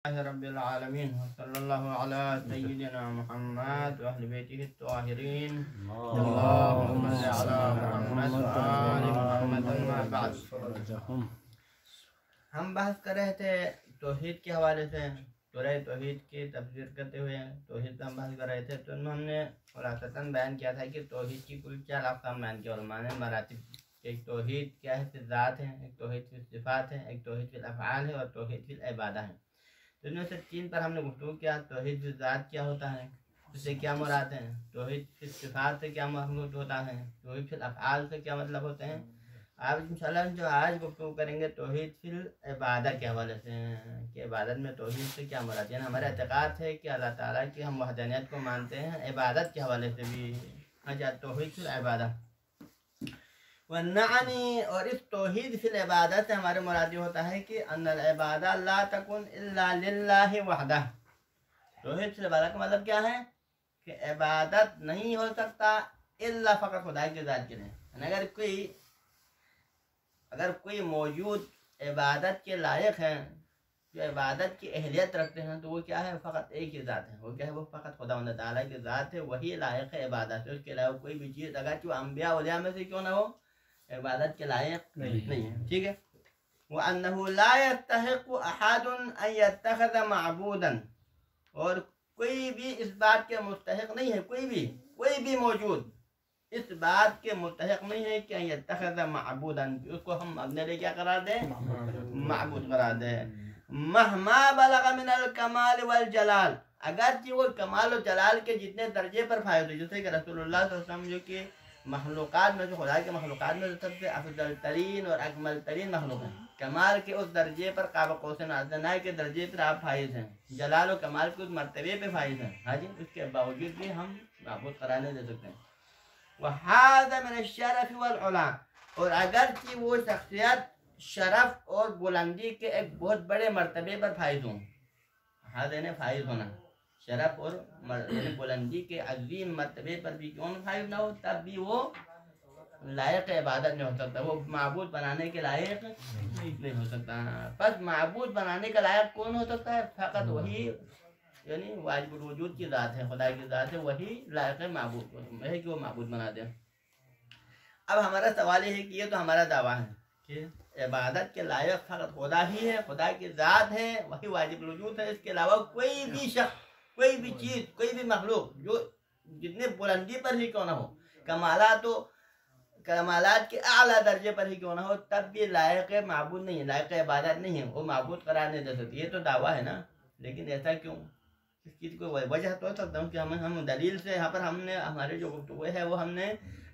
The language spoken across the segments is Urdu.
رب العالمين وصلى الله على سيدنا محمد وأهل بيته الطاهرين اللهم صل على محمد وآل محمد ما بعد. ہم بحث کر رہے تھے توحید کے حوالے سے سورہ توحید کی تفسیر کرتے ہوئے توحید کا ہم بحث کر رہے تھے. تو ان میں ہم نے خلاصتاً بیان کیا تھا کہ توحید کی کل 4 اقسام بیان کی علماء نے مراتب. ایک توحید کیا ہے فی ذات ہے, ایک توحید فی صفات ہے, ایک توحید فی الافعال ہے اور توحید فی العبادہ ہے. تو ان میں سے 3 پر ہم نے گفتگو کیا. توحید فی ذات کیا ہوتا ہے, اس سے کیا مراد ہیں, توحید فی صفات سے کیا مراد ہوتا ہے, توحید فی الافعال سے کیا مطلب ہوتے ہیں. آپ انشاءاللہ جو آج گفتگو کریں گے توحید فی العبادہ کے حوالے سے کہ عبادت میں توحید سے کیا مراد. یعنی ہمارا اعتقاد ہے کہ اللہ تعالیٰ کی ہم وحدانیت کو مانتے ہیں, عبادت کے حوالے سے بھی توحید فی العبادہ. والنعنی, اور اس توحید فی العبادت سے ہمارے مراد یہ ہوتا ہے کہ ان العبادہ لا تکن الا للہ وحدہ. توحید فی العبادہ کا مطلب کیا ہے کہ عبادت نہیں ہو سکتا الا فقط خدا کی ذات کے لیے. اگر کوئی موجود عبادت کے لائق ہیں, جو عبادت کی اہلیت رکھتے ہیں, تو وہ کیا ہے, فقط ایک ہی ذات ہے. وہ کیا ہے, وہ فقط خدا تعالیٰ کی ذات ہے, وہی لائق ہے عبادت ہے. اس کے علاوہ کوئی بھی چیز اگر جو انبیاء اولیاء میں سے کیوں نہ ہو عبادت کے لائق نہیں ہے. ٹھیک ہے. وَأَنَّهُ لَا يَسْتَحِقُّ أَحَدٌ أَن يَتَّخِذَ مَعْبُودًا, اور کوئی بھی اس بات کے مستحق نہیں ہے, کوئی بھی موجود اس بات کے مستحق نہیں ہے کہ یتخذ معبودا, اس کو ہم اپنے لیے کیا قرار دیں, معبود قرار دیں. مہما بلغ من الکمال والجلال, اگرچہ وہ کمال و جلال کے جتنے درجے پر فائز ہو. جیسے کہ رسول اللہ صلی اللہ علیہ وسلم جو کہ مخلوقات میں, جو خدا کے مخلوقات میں سب سے افضل ترین اور اکمل ترین مخلوق ہیں, کمال کے اس درجے پر قاب قوسین ادنیٰ کے درجے پر آپ فائز ہیں, جلال و کمال کے اس مرتبے پہ فائز ہیں. ہاں جی, اس کے باوجود بھی ہم معبود قرار نہیں دے سکتے ہیں. وَهَذَا مِنَ الشَّرَفِ وَالْعُلَا, اور اگرچہ وہ شخصیت شرف اور بلندی کے ایک بہت بڑے مرتبے پر فائز ہوں. ہاں نے فائز ہونا, شرف اور بلندی کے عظیم مرتبے پر بھی کیوں فائز نہ ہو, تب بھی وہ لائق عبادت نہیں ہو سکتا, وہ معبود بنانے کے لائق نہیں ہو سکتا. بس معبود بنانے کا لائق کون ہو سکتا ہے, فقط وہی, یعنی واجب الوجود کی ذات ہے, خدا کی ذات ہے, وہی لائق معبود ہے کہ وہ معبود بنا دے. اب ہمارا سوال یہ ہے کہ یہ تو ہمارا دعویٰ ہے کہ عبادت کے لائق فقط خدا ہی ہے, خدا کی ذات ہے, وہی واجب الوجود ہے. اس کے علاوہ کوئی بھی شخص, کوئی بھی چیز, کوئی بھی مخلوق جو جتنے بلندی پر ہی کیوں نہ ہو, کمالات کے اعلیٰ درجے پر ہی کیوں نہ ہو, تب بھی لائق معبود نہیں ہے, لائق عبادت نہیں ہے, وہ معبود قرار نہیں دے سکتی. یہ تو دعویٰ ہے نا, لیکن ایسا کیوں, اس چیز کو وجہ تو سکتا ہوں کہ ہم دلیل سے, یہاں پر ہم نے ہمارے جو گفتگو ہے وہ ہم نے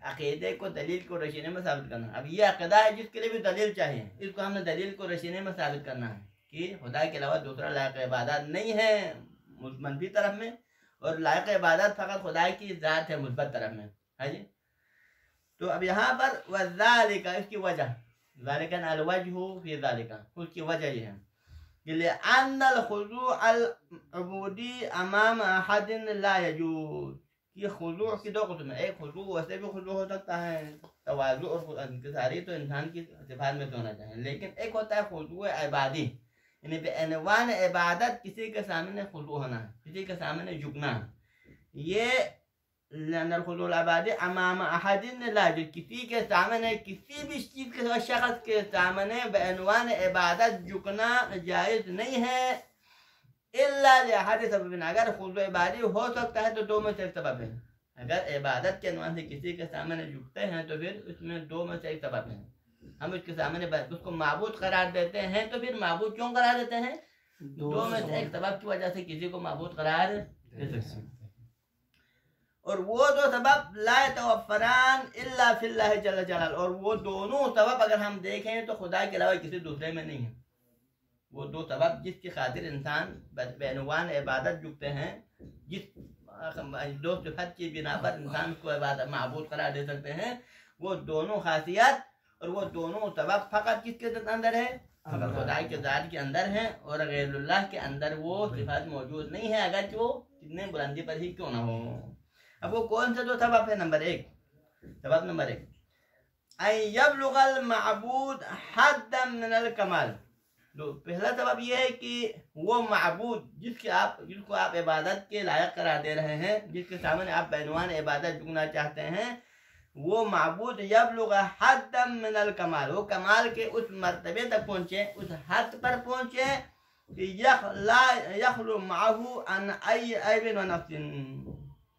عقیدے کو دلیل کو رشینے میں ثابت کرنا. اب یہ عقیدہ ہے جس کے لیے بھی دلیل چاہیے, اس کو ہم نے دلیل کو رشینے میں ثابت کرنا ہے کہ خدا کے علاوہ دوسرا لائق عبادت نہیں ہے منفی طرف میں, اور لائق عبادت فقط خدا کی ذات ہے مثبت طرف میں. ہے جی. تو اب یہاں پر وذالک, اس کی وجہ, ذالک الوجہ فی ذالک, اس کی وجہ یہ ہے لأن الخضوع العبودی امام احد لا يجوز. یہ خضوع کی 2 قسم ہیں. ایک خضوع ویسے بھی خضوع ہو سکتا ہے, تواضع اور انکساری تو انسان کی صفات میں تو ہونا چاہیے, لیکن ایک ہوتا ہے خضوع عبادی, یعنی بعنوان عبادت کسی کے سامنے خضوع ہونا ہے, کسی کے سامنے جھکنا ہے. یہ لأن الخضوع العبادی امام احد لا يجوز, کسی کے سامنے, کسی بھی چیز کے شخص کے سامنے بعنوان عبادت جھکنا جائز نہیں ہے الا لأحد سبب. اگر خضوع عبادی ہو سکتا ہے تو 2 میں سے ایک سبب ہے. اگر عبادت کے عنوان سے کسی کے سامنے جھکتے ہیں تو پھر اس میں 2 میں سے ایک سبب ہے. ہم اس کے سامنے اس کو معبود قرار دیتے ہیں, تو پھر معبود کیوں قرار دیتے ہیں, 2 میں سے ایک سبب کی وجہ سے کسی کو معبود قرار دے سکتے ہیں. اور وہ 2 سبب لا يتوفران الا فی اللہ جل جلال, اور وہ دونوں سبب اگر ہم دیکھیں تو خدا کے علاوہ کسی دوسرے میں نہیں ہیں. وہ 2 سبب جس کی خاطر انسان بعنوان عبادت جھکتے ہیں, جس 2 صفت کی بنا پر انسان کو عبادت معبود قرار دے سکتے ہیں, وہ دونوں خاصیت اور وہ دونوں سبب فقط کس کے اندر ہے, فقط خدا کے ذات کے اندر ہیں, اور غیر اللہ کے اندر وہ صفات موجود نہیں ہے, اگرچہ وہ کتنے بلندی پر ہی کیوں نہ ہو. اب وہ کون سے 2 سبب ہے؟ سبب نمبر 1 ان یبلغ المعبود حدا من الکمال, تو پہلا سبب یہ ہے کہ وہ معبود جس کو آپ عبادت کے لائق قرار دے رہے ہیں، جس کے سامنے آپ بعنوان عبادت جھکنا چاہتے ہیں، وہ معبود یبلغ حدا من الکمال، وہ کمال کے اس مرتبے تک پہنچے، اس حد پر پہنچے لا یخلو معه عن ای عیب و نقص،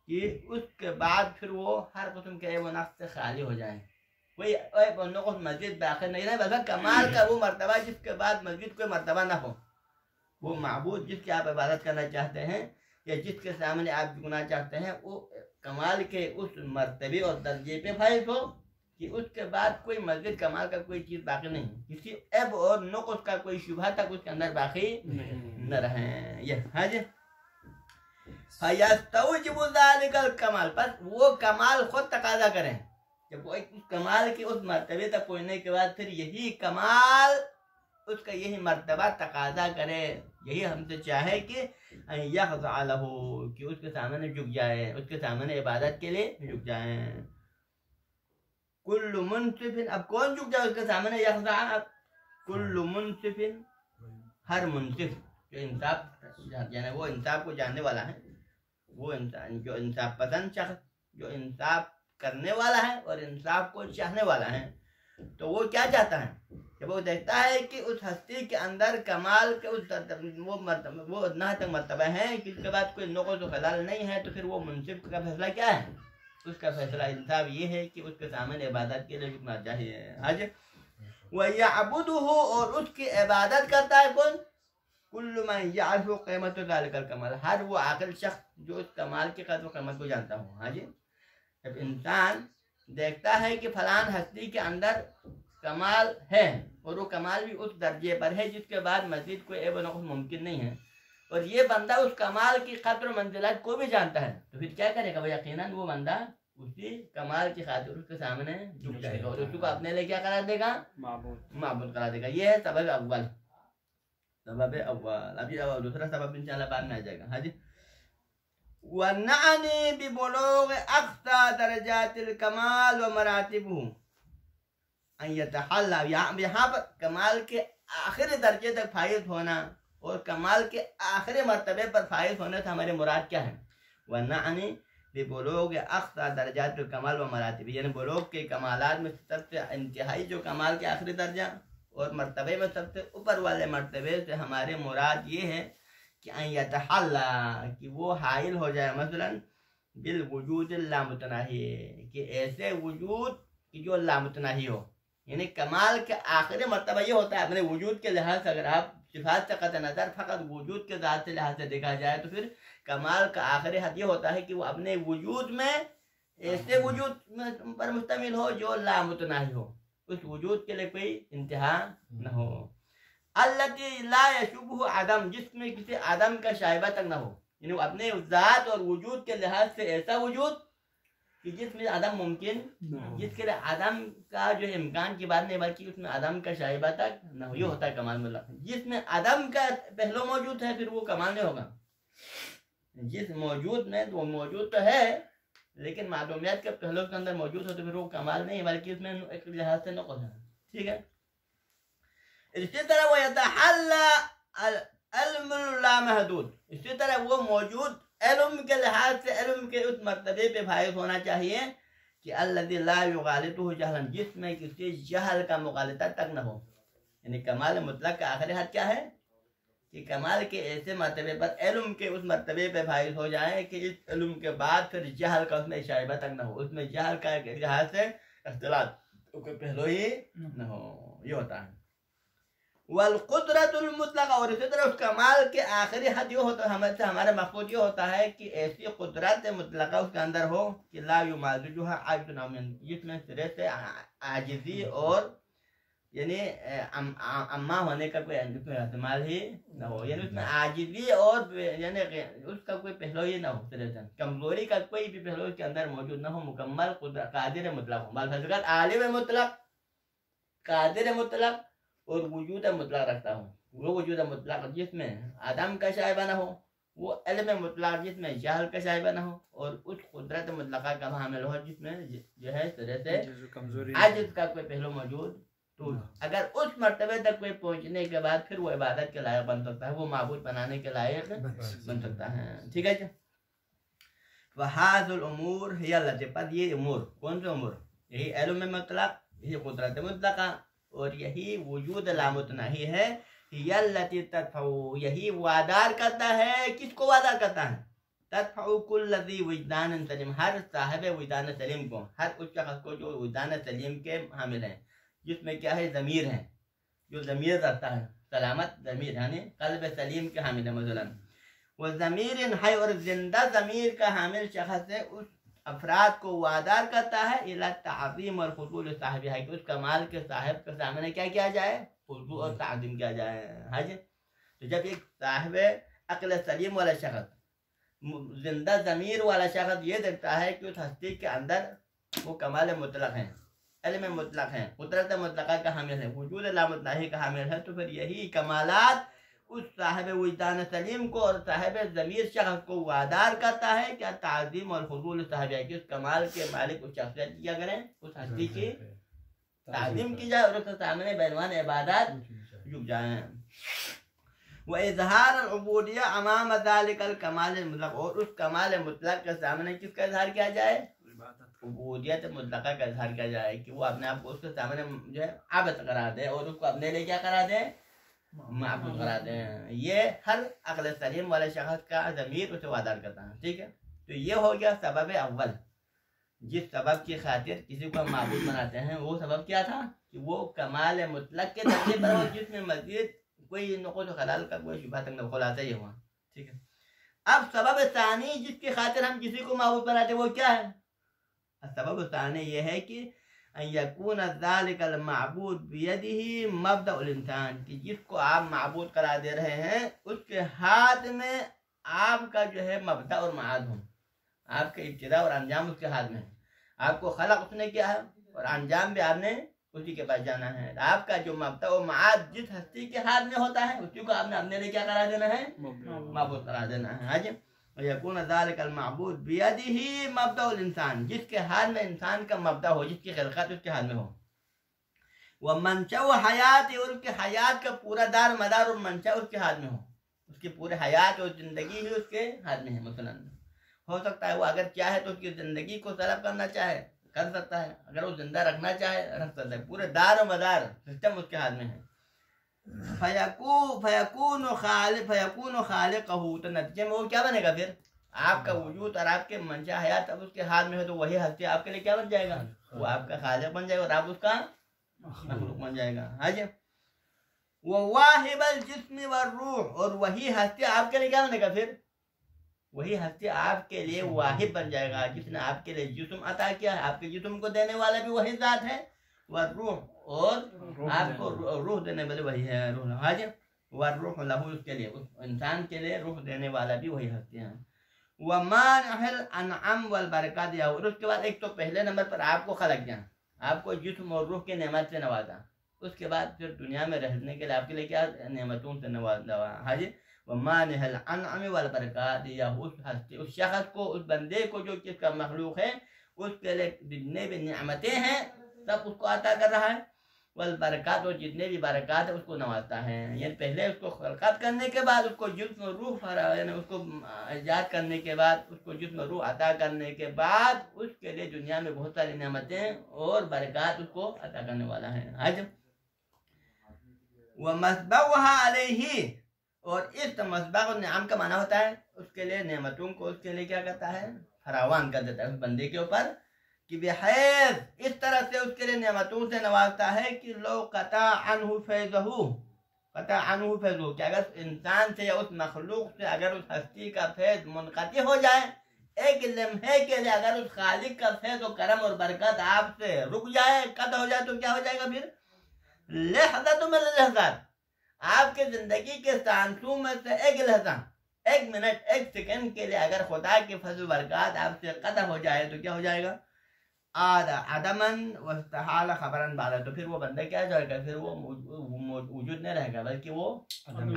کہ اس کے بعد پھر وہ ہر قسم کے عیب و نقص سے خالی ہو جائیں، کوئی عیب و نقص مسجد باقی نہیں رہے، بلکہ کمال کا وہ مرتبہ جس کے بعد مسجد کوئی مرتبہ نہ ہو، وہ معبود جس کی آپ عبادت کرنا چاہتے ہیں یا جس کے سامنے آپ جھکنا چاہتے ہیں، وہ کمال کے اس مرتبے اور درجے پہ فائز ہو کہ اس کے بعد کوئی مسجد کمال کا کوئی چیز باقی نہیں، کسی عیب اور نقص کا کوئی شبہ تک اس کے اندر باقی نہ رہے۔ یہ ہاں جی، فَيَسْتَوْجِبُ ذَلِكَ الْكَمَالِ، پس وہ کمال خود تقاضا کریں، جب وہ ایک کمال کے اس مرتبے تک پہنچنے کے بعد پھر یہی کمال اس کا یہی مرتبہ تقاضا کرے، یہی ہم سے چاہے کہ یخضع لہ، کہ اس کے سامنے جھک جائے، اس کے سامنے عبادت کے لیے جھک جائیں۔ کل منصف، اب کون جھک جائے اس کے سامنے؟ یخضع کل منصف، ہر منصف جو انصاف یعنی وہ انصاف کو جاننے والا ہے، وہ انسان جو انصاف پسند شخص، جو انصاف کرنے والا ہے اور انصاف کو چاہنے والا ہے، تو وہ کیا چاہتا ہے؟ جب وہ دیکھتا ہے کہ اس ہستی کے اندر کمال کے وہ اتنا تک مرتبہ ہے کہ اس کے بعد کوئی نقص و خلال نہیں ہے، تو پھر وہ منصف کا فیصلہ کیا ہے؟ اس کا فیصلہ انصاف یہ ہے کہ اس کے سامنے عبادت کے لیے جھکنا چاہیے۔ حج وَيَعْبُدُهُ، اور اس کی عبادت کرتا ہے کون؟ کل من یعرف قیمت ذلک الکمال، ہر وہ عاقل شخص جو اس کمال کی قدر و قیمت کو جانتا ہو۔ ہاں جی، جب انسان دیکھتا ہے کہ فلان ہستی کے اندر کمال ہے اور وہ کمال بھی اس درجے پر ہے جس کے بعد مزید کوئی عیب و نقص ممکن نہیں ہے، اور یہ بندہ اس کمال کی قدر و منزلت کو بھی جانتا ہے، تو پھر کیا کرے گا؟ وہ یقیناً وہ بندہ اسی کمال کی خاطر اس کے سامنے جھک جائے گا اور اس کو اپنے لیے کیا قرار دے گا؟ معبود قرار دے گا۔ یہ ہے سبب اول، سبب اول۔ ابھی دوسرا سبب انشاءاللہ بعد میں آ جائے گا۔ ہاں جی، وَنَعْنِي بِبُلُوغِ أَقْصَى دَرَجَاتِ الْكَمَالِ وَمَرَاتِبُهُ أَن يَتَحَلَّى، یہاں پر کمال کے آخری درجے تک فائز ہونا اور کمال کے آخری مرتبے پر فائز ہونے سے ہمارے مراد کیا ہے؟ وَنَعْنِي بِبُلُوغِ أَقْصَى دَرَجَاتِ الْكَمَالِ وَمَرَاتِبُهُ، یعنی بلوغ کے کمالات میں سب سے انتہائی جو کمال کے آخری درجہ اور مرتبے میں سب سے اوپر والے مرتبے سے ہمارے مراد یہ ہے کہ ان یتحلی، کہ وہ حائل ہو جائے مثلا بالوجود اللامتناہی، کہ ایسے وجود کی جو لامتناہی ہو، یعنی کمال کے آخری مرتبہ یہ ہوتا ہے اپنے وجود کے لحاظ سے، اگر آپ صفات سے قطع نظر فقط وجود کے ذات سے لحاظ سے دیکھا جائے تو پھر کمال کا آخری حد یہ ہوتا ہے کہ وہ اپنے وجود میں ایسے وجود پر مشتمل ہو جو لامتناہی ہو، اس وجود کے لیے کوئی انتہا نہ ہو، التی لا یشبہ عدم، جس میں کسی عدم کا شائبہ تک نہ ہو، یعنی وہ اپنے ذات اور وجود کے لحاظ سے ایسا وجود کہ جس میں عدم ممکن، جس کے لیے عدم کا جو امکان کی بات نہیں بلکہ اس میں عدم کا شائبہ تک نہ ہو، یہ ہوتا ہے کمال میں۔ جس میں عدم کا پہلو موجود ہے پھر وہ کمال نہیں ہوگا، جس موجود میں وہ موجود تو ہے لیکن معلومیات کے پہلو کے اندر موجود ہو تو پھر وہ کمال نہیں بلکہ اس میں ایک لحاظ سے نقص ہے۔ ٹھیک ہے، اسی طرح وہ یتحلی علم اللامحدود، اسی طرح وہ موجود علم کے لحاظ سے علم کے اس مرتبے پہ فائز ہونا چاہیے کہ الذی لا یغالطہ جہلا، جس میں کسی جہل کا مغالطہ تک نہ ہو، یعنی کمال مطلق کا آخری حد کیا ہے کہ کمال کے ایسے مرتبے پر علم کے اس مرتبے پہ فائز ہو جائے کہ اس علم کے بعد پھر جہل کا اس میں شائبہ تک نہ ہو، اس میں جہل کا لحاظ سے اختلاط کوئی پہلو ہی نہ ہو، یہ ہوتا ہے۔ والقدرت المطلقہ، اور اسی طرح اس کمال کے آخری حد یہ ہوتا ہے، ہمارا مقصود یہ ہوتا ہے کہ ایسی قدرت مطلقہ اس کے اندر ہو کہ لا یمازجھا عاجز، جس میں سرے سے عاجزی اور یعنی اما ہونے کا کوئی احتمال ہی نہ ہو، یعنی اس میں عاجزی اور یعنی اس کا کوئی پہلو ہی نہ ہو، سرے سے کمزوری کا کوئی بھی پہلو اس کے اندر موجود نہ ہو، مکمل قادر مطلق ہو، بالفضل عالم مطلق، قادر مطلق اور وجود مطلق رکھتا ہوں، وہ وجود مطلق جس میں عدم کا شائبہ نہ ہو، وہ علم مطلق جس میں جہل کا شائبہ نہ ہو، اور اس قدرت مطلقہ کا حامل ہو جس میں جو ہے سرے سے عجز کا کوئی پہلو موجود تو اگر اس مرتبے تک کوئی پہنچنے کے بعد پھر وہ عبادت کے لائق بن سکتا ہے، وہ معبود بنانے کے لائق بن سکتا ہے. ٹھیک ہے جی. وَهَذُ الْأُمُورِ هِيَ الَّتِي، پس یہ امور کون سے امور؟ یہی علم مطلق، یہی قدرت مطلقہ، اور یہی وجود لامتناہی ہے. هِيَ الَّتِي تَدْفَعُ، یہی وادار کرتا ہے. کس کو وادار کرتا ہے؟ تدفع كل ذی وجدان سلیم، ہر صاحب وجدان سلیم کو، ہر اس شخص کو جو وجدان سلیم کے حامل ہیں، جس میں کیا ہے؟ ضمیر ہے، جو ضمیر رکھتا ہے، سلامت ضمیر، یعنی قلب سلیم کے حامل ہے. مثلا وہ ضمیر ہے، اور زندہ ضمیر کا حامل شخص ہے، اس افراد کو وادار کرتا ہے الی تعظیم اور خضوع صاحب ہے، کہ اس کمال کے صاحب کے سامنے کیا کیا جائے؟ خضوع اور تعظیم کیا جائے. ہاں جی. تو جب ایک صاحب عقل سلیم والا شخص، زندہ ضمیر والا شخص یہ دیکھتا ہے کہ اس ہستی کے اندر وہ کمال مطلق ہیں، علم مطلق ہیں، قدرت مطلقہ کا حامل ہے، وجود لامتناہی کا حامل ہے، تو پھر یہی کمالات اس صاحب وجدان سلیم کو اور صاحب ضمیر شخص کو وادار کرتا ہے کہ تعظیم اور خضوع صاحب ہے، کہ اس کمال کے مالک اس شخصیت کیا کریں، اس ہستی کی تعظیم کی جائے اور اس کے سامنے بعنوان عبادات جھک جائیں. وَإِظْهَارَ الْعُبُودِيَّةِ أَمَامَ ذَلِكَ الْكَمَالِ الْمُطْلَقِ، اور اس کمال مطلق کے سامنے کس کا اظہار کیا جائے؟ عبودیت مطلقہ کا اظہار کیا جائے، کہ وہ اپنے آپ کو اس کے سامنے جو ہے عابد قرار دے، اور اس کو اپنے لیے کیا قرار دے؟ معبود قرار دے. یہ ہر عقل سلیم والے شخص کا ضمیر اسے وادار کرتا ہے. ٹھیک ہے. تو یہ ہو گیا سبب اول. جس سبب کی خاطر کسی کو ہم معبود بناتے ہیں، وہ سبب کیا تھا؟ کہ وہ کمال مطلق کے درجے پر ہو، جس میں مزید کوئی نقص و خلال کا کوئی شبہ تک نہ، خلاصہ یہ ہوا. ٹھیک ہے. اب سبب ثانی جس کی خاطر ہم کسی کو معبود بناتے ہیں وہ کیا ہے؟ سبب ثانی یہ ہے کہ ان یکون ذلک المعبود بیدہ مبدأ الانسان، کہ جس کو آپ معبود قرار دے رہے ہیں اس کے ہاتھ میں آپ کا جو ہے مبدأ اور معاد ہو، آپ کے ابتدا اور انجام اس کے ہاتھ میں ہے. آپ کو خلق اس نے کیا ہے اور انجام بھی آپ نے اسی کے پاس جانا ہے. آپ کا جو مبدأ و معاد جس ہستی کے ہاتھ میں ہوتا ہے اسی کو آپ نے اپنے لیے کیا قرار دینا ہے؟ معبود قرار دینا ہے. حاجی. وَيَكُونَ ذَلِكَ الْمَعْبُودُ بِيَدِهِ مَبْدَأُ الْإِنسان، جس کے ہاتھ میں انسان کا مبدأ ہو، جس کی خلقت اس کے ہاتھ میں ہو. وَمَنْشَأُ حَيَاتِ، اور اس کے حیات کا پورا دار مدار اور منشا اس کے ہاتھ میں ہو، اس کی پورے حیات اور زندگی ہی اس کے ہاتھ میں ہے. مثلا ہو سکتا ہے وہ اگر چاہے تو اس کی زندگی کو طلب کرنا چاہے کر سکتا ہے، اگر وہ زندہ رکھنا چاہے رکھ سکتا ہے. پورے دار و مدار سسٹم اس کے ہاتھ میں ہے. فیکون خالقہ، تو نتیجے میں وہ کیا بنے گا؟ پھر آپ کا وجود اور آپ کے منشا حیات اب اس کے ہاتھ میں ہے، تو وہی ہستی آپ کے لیے کیا بن جائے گا؟ وہ آپ کا خالق بن جائے گا اور آپ اس کا مخلوق بن جائے گا. ہاں جی. وواہب الجسم والروح، اور وہی ہستی آپ کے لیے کیا بنے گا؟ پھر وہی ہستی آپ کے لیے واہب بن جائے گا، جس نے آپ کے لیے جسم عطا کیا ہے. آپ کے جسم کو دینے والا بھی وہی ذات ہے، والروح، اور آپ کو روح دینے والے وہی ہے، روح. ہاں جی. والروح لہ، اس کے لیے، اس انسان کے لیے روح دینے والا بھی وہی ہستی ہیں. وَمَانِعِ الْأَنْعَامِ وَالْبَرَكَاتِ، اور اس کے بعد ایک تو پہلے نمبر پر آپ کو خلق کیا، آپ کو جسم اور روح کے نعمت سے نوازا، اس کے بعد پھر دنیا میں رہنے کے لیے آپ کے لیے کیا نعمتوں سے نوازا. ہاں جی. وَمَانِعِ الْأَنْعَامِ وَالْبَرَكَاتِ، یا اس شخص کو، اس بندے کو جو کس کا مخلوق ہے، اس کے لیے جتنے بھی نعمتیں ہیں سب اس کو عطا کر رہا ہے. والبرکات، اور جتنے بھی برکات ہے اس کو نوازتا ہے. یعنی پہلے اس کو خلقت کرنے کے بعد اس کو جسم و روح، یعنی اس کو ایجاد کرنے کے بعد، اس کو جسم و روح عطا کرنے کے بعد اس کے لیے دنیا میں بہت ساری نعمتیں اور برکات اس کو عطا کرنے والا ہے. حج. وَمَسْبَوْهَا عَلَيْهِ، اور اس مسبغ النعام کا معنی ہوتا ہے اس کے لیے نعمتوں کو اس کے لیے کیا کرتا ہے؟ فراوان کر دیتا ہے اس بندے کے اوپر، کہ بحیث اس طرح سے اس کے لیے نعمتوں سے نوازتا ہے کہ لو قطع عنہ فیضہ، قطع عنہ فیضہ، کہ اگر انسان سے یا اس مخلوق سے اگر اس ہستی کا فیض منقطع ہو جائے، ایک لمحے کے لیے اگر اس خالق کا فیض و کرم اور برکت آپ سے رک جائے، قطع ہو جائے، تو کیا ہو جائے گا؟ پھر لحظۃ من اللحظات، آپ کے زندگی کے سانسوں میں سے ایک لحظہ، ایک منٹ، ایک سیکنڈ کے لیے اگر خدا کے فضل و برکات آپ سے قطع ہو جائے تو کیا ہو جائے گا؟ عدمن واستحال خبرن بعد، تو پھر وہ بندہ کیا جائے گا؟ پھر وہ وجود نہیں رہے گا، بلکہ وہ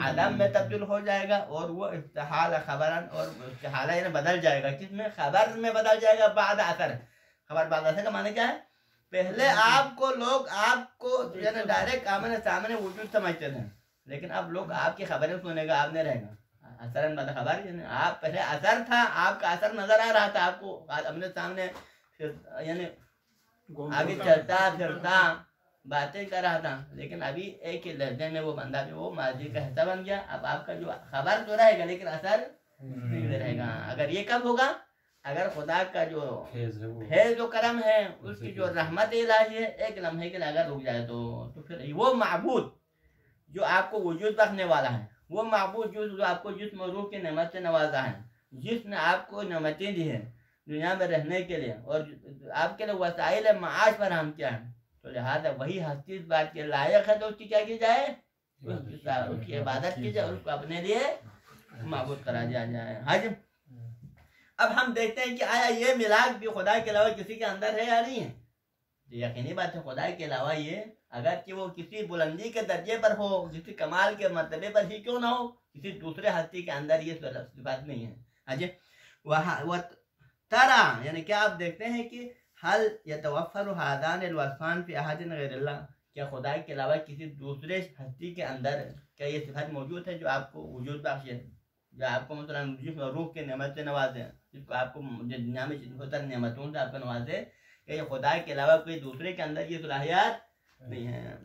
عدم میں تبدیل ہو جائے گا، اور وہ استحال خبرن، اور اس کے حالہ بدل جائے گا. کس میں؟ خبر میں بدل جائے گا. بعد اثر، خبر بعد اثر کا معنی کیا ہے؟ پہلے آپ کو لوگ آپ کو یعنی ڈائریکٹ آمنے سامنے وجود سمجھتے تھے، لیکن اب لوگ آپ کی خبریں سنے گا، آپ نہیں رہے گا اثر بات خبر، یعنی آپ پہلے اثر تھا، آپ کا اثر نظر آ رہا تھا آپ کو اپنے سامنے، یعنی آگے چلتا پھرتا باتیں کر رہا تھا، لیکن ابھی ایک ہی لہجے میں وہ بندہ بھی وہ ماضی کا حصہ بن گیا. اب آپ کا جو خبر تو رہے گا لیکن اثر نہیں رہے گا. اگر یہ کب ہوگا؟ اگر خدا کا جو فیض و کرم ہے، اس کی جو رحمت الہی ہے، ایک لمحے کے لیے اگر رک جائے تو پھر وہ معبود جو آپ کو وجود بخشنے والا ہے، وہ معبود جو آپ کو جسم و روح کی نعمت سے نوازا ہے، جس نے آپ کو نعمتیں دی ہیں دنیا میں رہنے کے لیے اور آپ کے لیے وسائل معاش فراہم کیا ہے، تو لہٰذا وہی ہستی اس بات کے لائق ہے تو اس کی کیا کی جائے؟ اس کی عبادت کی جائے، اس کو اپنے لیے معبود کرا دیا جائے. حج اب ہم دیکھتے ہیں کہ آیا یہ ملاک بھی خدا کے علاوہ کسی کے اندر ہے یا نہیں ہے؟ یقینی بات ہے خدا کے علاوہ یہ اگرچہ وہ کسی بلندی کے درجے پر ہو، کسی کمال کے مرتبے پر ہی کیوں نہ ہو، کسی دوسرے ہستی کے اندر یہ صفات نہیں ہے. حج ترا یعنی کیا آپ دیکھتے ہیں کہ حل یتوفر هذان الوصفان فی احد غیر اللہ، کیا خدا کے علاوہ کسی دوسرے ہستی کے اندر کیا یہ صفات موجود ہے جو آپ کو وجود بخشے، جو آپ کو مثلا جسم اور روح کے نعمت سے نوازے، جس کو آپ کو دنیا میں ہوتا نعمتوں سے آپ کو نوازے، کہ یہ خدا کے علاوہ کوئی دوسرے کے اندر یہ صلاحیت نہیں ہے.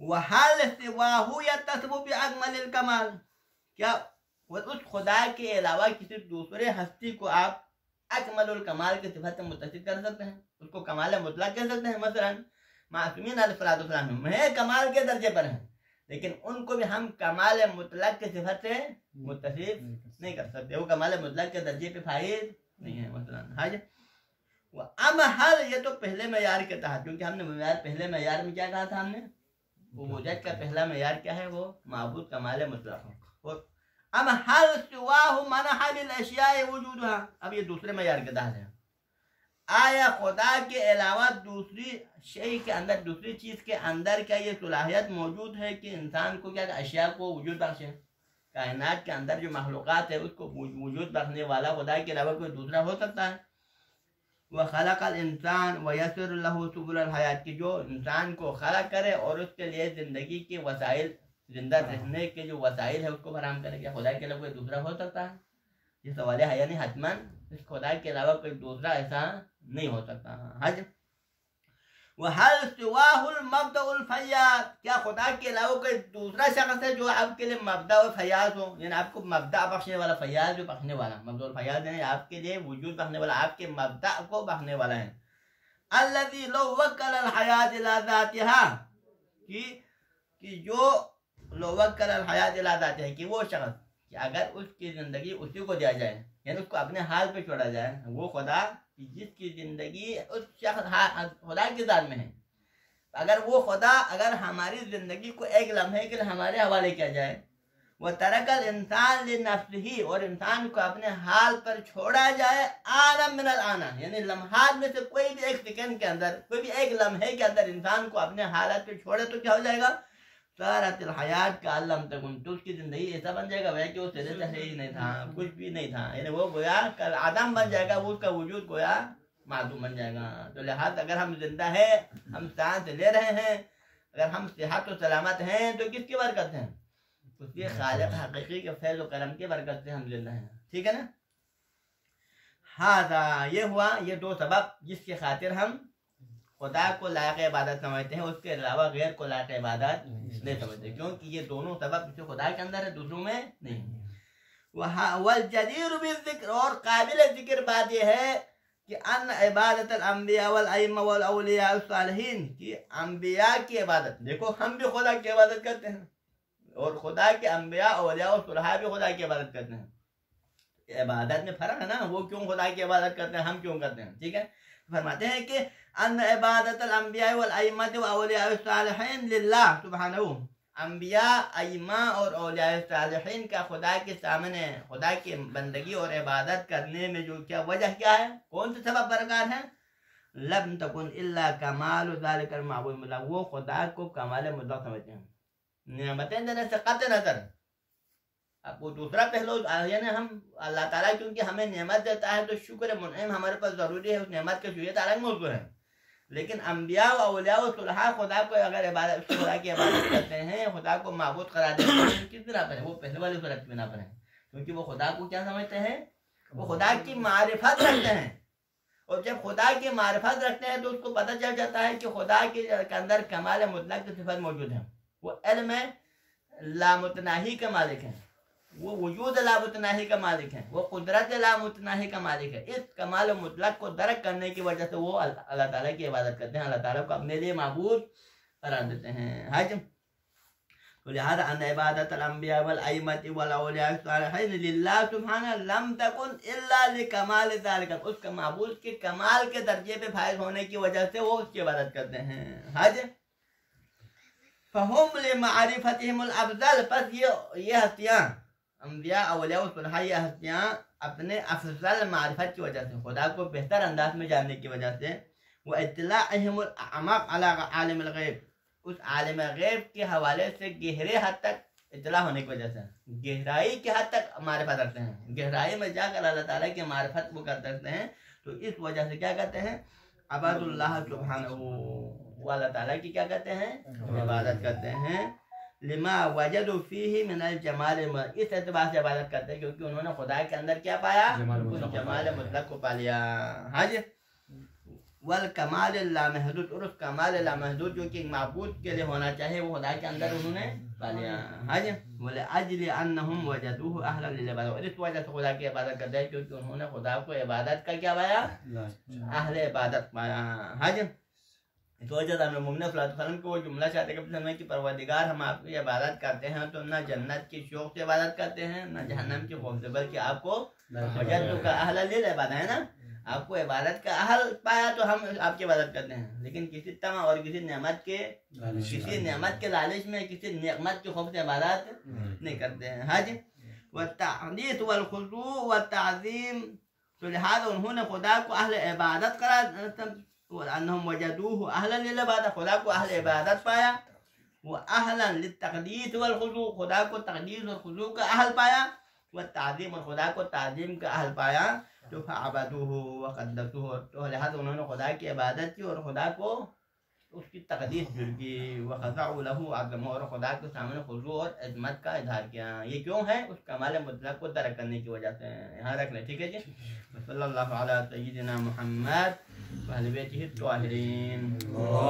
وحال سواہ یتصف باکمل الکمال، کیا اس خدا کے علاوہ کسی دوسرے ہستی کو آپ اکمل الکمال کی صفت سے متصف کر سکتے ہیں، اس کو کمال مطلق کہہ سکتے ہیں؟ مثلا معصومین علیہ السلام میں کمال کے درجے پر ہیں، لیکن ان کو بھی ہم کمال مطلق کی صفت سے متصف نہیں کر سکتے، وہ کمال مطلق کے درجے پہ فائز نہیں ہے. مثلا حج حل یہ تو پہلے معیار کے تحت، کیونکہ ہم نے معیار پہلے معیار میں کیا کہا تھا، ہم نے وجود کا پہلا معیار کیا ہے؟ وہ معبود کمال مطلق ہے. ام حل سواہ منح للاشیاء وجودها، اب یہ دوسرے معیار کے تحت ہے. آیا خدا کے علاوہ دوسری شے کے اندر، دوسری چیز کے اندر کیا یہ صلاحیت موجود ہے کہ انسان کو کیا اشیاء کو وجود بخشے؟ کائنات کے اندر جو مخلوقات ہے اس کو وجود بخشنے والا خدا کے علاوہ کوئی دوسرا ہو سکتا ہے؟ وخلق الانسان ویسر له سبل الحیات، کی جو انسان کو خلق کرے اور اس کے لیے زندگی کے وسائل، زندہ رہنے کے جو وسائل ہے اس کو فراہم کرے، کیا خدا کے علاوہ کوئی دوسرا ہو سکتا ہے؟ یہ سوال ہے، یعنی حتماً اس خدا کے علاوہ کوئی دوسرا ایسا نہیں ہو سکتا. حج وَهَلْ سِوَاهُ الْمَبْدَأُ الْفَيَّاض، کیا خدا کے علاوہ کوئی دوسرا شخص ہے جو آپ کے لیے مبدأ و فیاض ہو، یعنی آپ کو مبدأ بخشنے والا، فیاض جو بخشنے والا، مبدأ الفیاض یعنی آپ کے لیے وجود بخشنے والا، آپ کے مبدأ کو بخشنے والا ہے. الَّذِي لَوْ وَكَّلَ الْحَيَاةَ إِلَى ذَاتِهَا، کہ جو لو وکل الحیات الی ذاتہ ہے، کہ وہ شخص کہ اگر اس کی زندگی اسی کو دیا جائے، یعنی اس کو اپنے حال پہ چھوڑا جائے، وہ خدا جس کی زندگی اس شخص خدا کی ذات میں ہے، اگر وہ خدا اگر ہماری زندگی کو ایک لمحے کے لیے ہمارے حوالے کیا جائے، وہ ترک الانسان لنفسہ، اور انسان کو اپنے حال پر چھوڑا جائے، آنا من الانا، یعنی لمحات میں سے کوئی بھی ایک سیکنڈ کے اندر، کوئی بھی ایک لمحے کے اندر انسان کو اپنے حالت پہ چھوڑے تو کیا ہو جائے گا؟ سارت الحیات کا علم تکن، تو اس کی زندگی ایسا بن جائے گا کہ وہ سرے سے ہی نہیں تھا، کچھ بھی نہیں تھا، یعنی وہ گویا کل آدم بن جائے گا، وہ اس کا وجود گویا معدوم بن جائے گا. تو لہٰذا اگر ہم زندہ ہیں، ہم سانس لے رہے ہیں، اگر ہم صحت و سلامت ہیں تو کس کی برکت ہے؟ اس کے خالق حقیقی کے فیض و کرم کی برکت سے ہم زندہ ہیں. ٹھیک ہے نا؟ ہاں، یہ ہوا یہ دو سبب جس کی خاطر ہم خدا کو لائق عبادت سمجھتے ہیں، اس کے علاوہ غیر کو لائق عبادت نہیں سمجھتے، کیونکہ یہ دونوں سبب جو خدا کے اندر ہے دوسروں میں نہیں. والجدیر بالذکر، اور قابل ذکر بات یہ ہے کہ ان عبادت الانبیاء والائمہ والاولیاء الصالحین، کی انبیاء کی عبادت، دیکھو ہم بھی خدا کی عبادت کرتے ہیں اور خدا کے انبیاء اولیاء اور صلحاء بھی خدا کی عبادت کرتے ہیں. عبادت میں فرق ہے نا، وہ کیوں خدا کی عبادت کرتے ہیں، ہم کیوں کرتے ہیں. ٹھیک ہے، فرماتے ہیں کہ ان عبادت الانبیاء والائمہ واولیاء الصالحین للہ سبحانہ، انبیاء، ائمہ اور اولیاء صالحین کا خدا کے سامنے خدا کی بندگی اور عبادت کرنے میں جو کیا وجہ کیا ہے، کون سے سبب برکار ہے؟ لم تکن الا کمال ذلک المعبود مطلق، وہ خدا کو کمال مطلق سمجھتے ہیں، نعمتیں دینے سے قطع نظر. اب وہ دوسرا پہلو یعنی ہم اللہ تعالیٰ کیونکہ ہمیں نعمت دیتا ہے تو شکر منعم ہمارے پاس ضروری ہے، اس نعمت کے شکریہ تعالیٰ موضوع ہے، لیکن انبیاء و اولیاء و صلحاء خدا کو اگر عبادت خدا کی عبادت کرتے ہیں، خدا کو معبود قرار دیتے ہیں، کس بنا پر ہے؟ وہ پہلے والی صورت کی بنا پر ہے، کیونکہ وہ خدا کو کیا سمجھتے ہیں؟ وہ خدا کی معرفت رکھتے ہیں، اور جب خدا کی معرفت رکھتے ہیں تو اس کو پتہ چل جاتا ہے کہ خدا کے اندر کمال مطلق کی صفت موجود ہے، وہ علم لامتناہی کا مالک ہے، وہ وجود لامتناہی کا مالک ہے، وہ قدرت لامتناہی کا مالک ہے۔ اس کمال مطلق کو درک کرنے کی وجہ سے وہ اللہ تعالیٰ کی عبادت کرتے ہیں، اللہ تعالیٰ کو اپنے لیے معبود قرار دیتے ہیں۔ حج تو لہذا ان عبادت الانبیاء والائمۃ والاولیاء الصالحین للہ سبحانہ لم تکن الا لکمال ذلک، اس کا معبود کے کمال کے درجے پہ فائز ہونے کی وجہ سے وہ اس کی عبادت کرتے ہیں۔ حج فہم لمعرفتہم الافضل، پس یہ ہستیاں انبیاء اولیاء و صلحاء، یہ ہستیاں اپنے افضل معرفت کی وجہ سے، خدا کو بہتر انداز میں جاننے کی وجہ سے، وہ اطلاعہم الاعمق علی عالم الغیب، اس عالم غیب کے حوالے سے گہرے حد تک اطلاع ہونے کی وجہ سے، گہرائی کے حد تک معرفت رکھتے ہیں، گہرائی میں جا کر اللہ تعالیٰ کی معرفت وہ کر سکتے ہیں، تو اس وجہ سے کیا کہتے ہیں؟ عباد اللہ سبحانہ، وہ اللہ تعالیٰ کی کیا کہتے ہیں؟ عبادت کرتے ہیں۔ لما وجدوا فیہ من الجمال، اس اعتبار سے عبادت کرتے ہیں کیونکہ انہوں نے خدا کے اندر کیا پایا؟ اس جمال مطلق کو پا لیا۔ حج والکمال اللامحدود، اور اس کمال لامحدود جو کہ ایک معبود کے لیے ہونا چاہیے وہ خدا کے اندر انہوں نے پا لیا۔ حج ولاجل انہم وجدوہ اہلا للعبادۃ، اور اس وجہ سے خدا کی عبادت کرتے ہیں کیونکہ انہوں نے خدا کو عبادت کا کیا پایا؟ اہل عبادت پایا۔ حج اس وجہ سے مومن صلی اللہ علیہ وسلم کو وہ جملہ چاہتے ہیں کہ پروردگار ہم آپ کی عبادت کرتے ہیں تو نہ جنت کی شوق سے عبادت کرتے ہیں نہ جہنم کے خوف سے، بلکہ آپ کو وجدتک اہلا للعبادۃ ہے نا، آپ کو عبادت کا اہل پایا تو ہم آپ کی عبادت کرتے ہیں، لیکن کسی طمع اور کسی نعمت کے لالچ میں، کسی نعمت کے خوف سے عبادت نہیں کرتے ہیں۔ حج والتعدیث والخضوع والتعظیم، تو لہذا انہوں نے خدا کو اہل عبادت قرار، وَأَنَّهُمْ وَجَدُوهُ أَهْلًا لِلْعِبَادَةِ، خدا کو اہل عبادت پایا، وَأَهْلًا لِلتَّقْدِيسِ وَالْخُضُوعِ، خدا کو تقدیس اور خضوع کا اہل پایا، والتعظیم، اور خدا کو تعظیم کا اہل پایا، تو فَعَبَدُوهُ وَقَدَّسُوهُ، تو لہذا انہوں نے خدا کی عبادت کی اور خدا کو اس کی تقدیس جل کی، وَخَضَعُوا لَهُ عَظَمُوا، اور خدا کے سامنے خضوع اور عظمت کا اظہار کیا۔ یہ کیوں ہے؟ اس کمال مطلق کو درک کرنے کی وجہ سے۔ یہاں رکھ لیں، ٹھیک ہے جی۔ صلی اللہ علی سیدنا محمد وعلی بیتہ الطاہرین۔